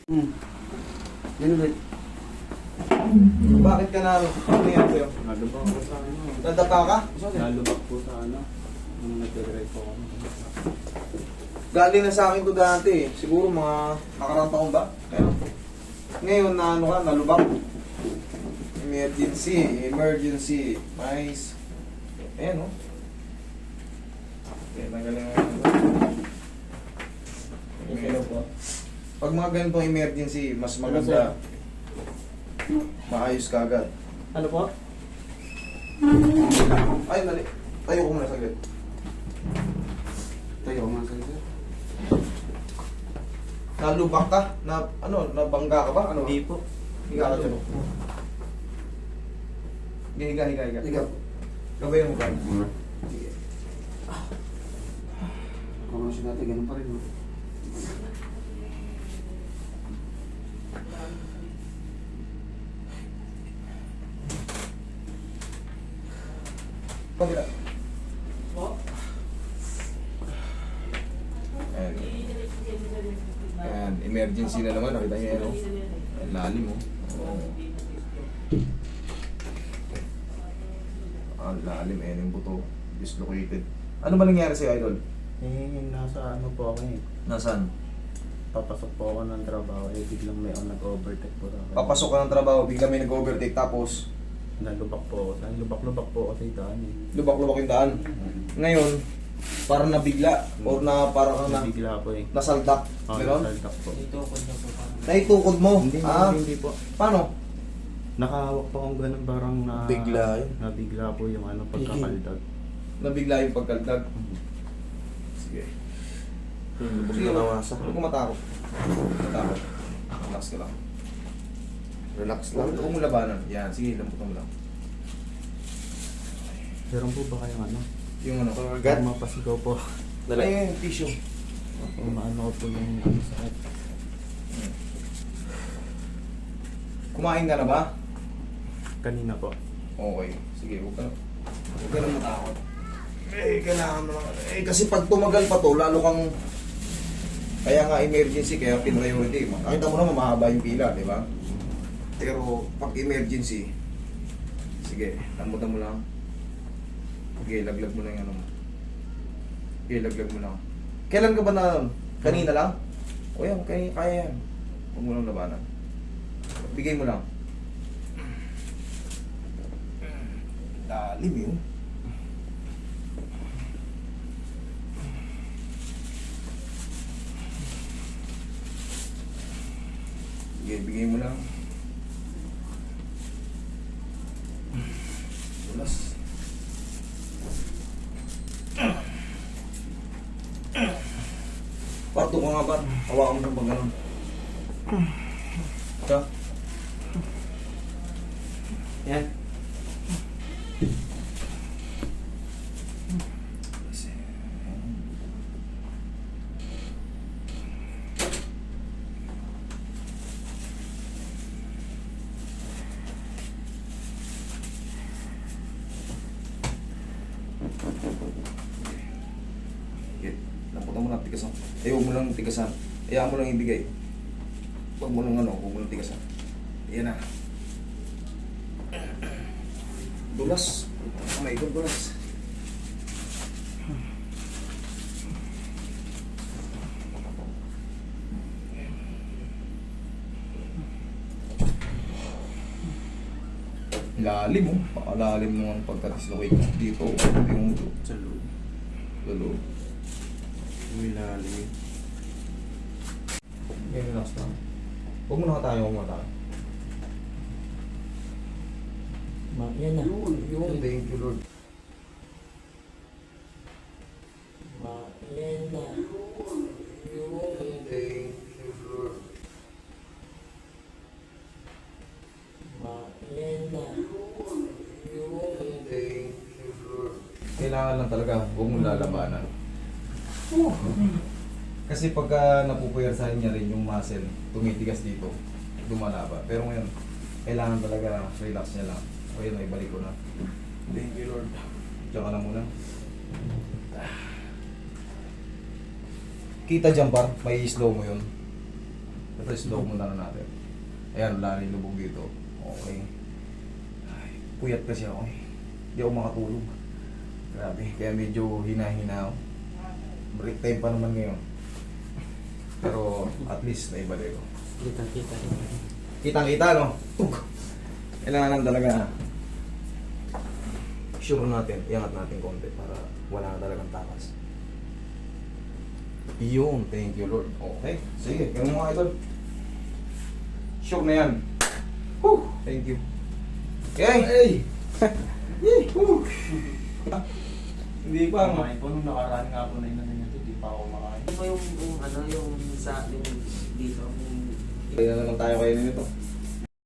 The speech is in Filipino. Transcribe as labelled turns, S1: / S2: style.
S1: Hmm. Yan ulit.
S2: Bakit ka na, ano yan sa'yo?
S3: Nalubak po sa ano.
S2: Nadapa ka?
S3: Nalubak po sa ano. Nung nag-drive po ako.
S2: Galing na sa akin to dati eh. Siguro mga nakarang taon ba? Kaya, ngayon na ano ka, nalubak. Emergency. Nice. Ayan o. Okay, nagaling na
S3: Hello po.
S2: Pag mga ganitong emergency, mas maganda. Maayos ka agad.
S3: Ano po?
S2: Ay, mali. Tayo ko muna saglit.
S1: Tayo ko mga sir.
S2: Nalubak ka? Na, ano, nabangga ka ba? Ano?
S3: Hindi po.
S2: Higa ka dyan. Higa.
S1: Higa.
S2: Gabayan mo ka.
S1: Sige. Kung siya natin, ganun pa rin. No?
S2: Pagkita. Ayan. Ayan. Emergency na naman. Nakita niyo yan, no? Ang lalim, oh. Oo. Ang lalim. Ayan yung buto. Dislocated. Ano ba nangyari sa'yo, Idol?
S3: Nasa ano po ako eh.
S2: Nasaan?
S3: Papasok po ako ng trabaho eh. Biglang may nag-overtake po ako.
S2: Papasok ka ng trabaho, bigla may nag-overtake, tapos
S3: Nalubak po ako. Nalubak-lubak po ako sa daan eh.
S2: lubak-lubak yung daan. Ngayon, parang nabigla or na parang kang na,
S3: Nabigla po eh.
S2: nasaldak. Meron?
S3: Nasaldak po.
S2: Naitukod mo.
S3: Hindi,
S2: Ah,
S3: hindi po.
S2: paano?
S3: Nakahawak po akong ganun parang na...
S2: Bigla yun.
S3: Nabigla po yung ano pagkakaldag.
S2: Nabigla yung pagkaldag. Sige. Sige, huwag ko matakot. Matakot. Relax ka lang. Relax lang. Huwag mo labanan. Yan, sige, lambutan mo lang.
S3: Meron po ba kayong ano?
S2: Yung ano?
S1: Agad?
S3: Mapasigaw po.
S2: Ay, yung tissue.
S3: Maano po yung ano sakit.
S2: Kumain ka na ba?
S3: Kanina po.
S2: Okay. Sige, huwag ka na matakot. Eh, kailangan mo lang. Eh, kasi pag tumagal pa to, lalo kang... Kaya nga emergency, kaya pin-priority. Makita mo naman, mahaba yung pila, di ba? Pero pag emergency, sige, lambutan mo lang. Sige, laglag mo lang yung ano mo. Sige, laglag mo lang. Kailan ka ba na... Kanina lang? O yan, kaya yan. Huwag mo lang labanan. Bigay mo lang. Lalim yun. Sige, bigay mo lang. Tulas. Parto ko nga ba? Hawakan mo ng pag ganun. Ito. Yan. Okay. Napunta mo lang tigasan. Huwag mo lang tigasan. Hayaan mo lang ibigay. Huwag mo lang huwag mo lang tigasan. Yan na. Dulas. May ikot dulas. Lalim mo. Pakalalim mo ang pagka-dislocate dito. Yung
S3: Sa loob.
S2: lalo.
S3: May lalim.
S2: Ngayon, relax lang. Huwag mo na tayo, huwag mo na tayo.
S3: Yan na.
S2: Yung thank you, Lord.
S3: Yan na.
S2: Yung thank you, Lord.
S3: Yan na.
S2: Yung thank you, Lord. Kailangan lang talaga, huwag mo lalabanan. Kasi pagka napupuyarsahin niya rin yung muscle, tumitigas dito, lumalaba. Pero ngayon, kailangan talaga relax niya lang. O yun, ibalik ko na. Thank you, Lord. Diyan ka na muna. Kita dyan par, may slow mo yun. Ito slow mo na natin. Ayan, wala rin lubog dito. Okay. Ay, puyat kasi ako eh. Hindi ako makatulog. Grabe, kaya medyo hina-hina ako. Break time pa naman ngayon. Pero at least naibalik ko.
S3: Kita.
S2: Kitang-kita, no? Tug! Kailangan talaga sure natin, iangat natin konti para wala na talagang takas. Yun, thank you Lord. Okay, sige, ganun mga idol. Sure na yan. Whew, thank you. Okay. Hey! Hindi pa, no?
S3: Kumain po nung nakaraan nga po na yun niya ito, di pa ako makain.
S4: Ano yung sa yung dito yung
S2: Kaya na naman tayo kayo nito.